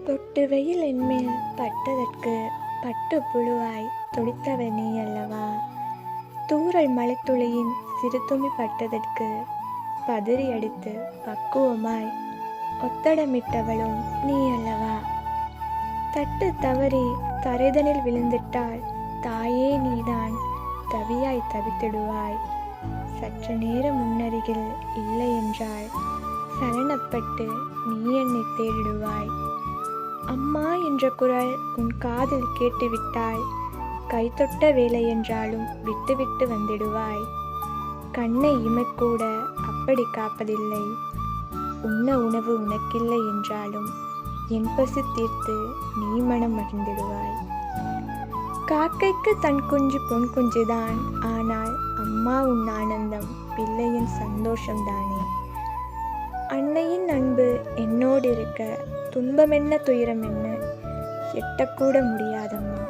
பொட்டு வெயில் என்மேல் பட்டதற்கு பட்டு புழுவாய் துடித்தவள் நீ அல்லவா? தூறல் மழைத்துளியின் சிறு துளி பட்டதற்கு பதறி அடித்து பக்குவமாய் ஒத்தடமிட்டவளும் நீ அல்லவா? தட்டு தவறி தரைதனில் விழுந்திட்டால் தாயே நீதான் தவியாய் தவித்திடுவாய். சற்று நேரம் முன்னருகில் இல்லை என்றால் சலனப்பட்டு நீ என்னை தேடிடுவாய். அம்மா என்ற குரல் உன் காதில் கேட்டுவிட்டால் கைத்தொட்ட வேலை என்றாலும் விட்டுவிட்டு வந்திடுவாய். கண்ணை இமைக்கூட அப்படி காப்பதில்லை. உண்ண உணவு உனக்கில்லை என்றாலும் என் பசி தீர்த்து நீ மனம் மகிழ்ந்திடுவாய். காக்கைக்கு தன் குஞ்சு பொன் குஞ்சுதான், ஆனால் அம்மா உன் ஆனந்தம் பிள்ளையின் சந்தோஷம்தானே. அன்னையின் அன்பு என்னோடு இருக்க துன்பம் என்ன துயரம் என்ன எட்டக்கூட முடியாதம்மா.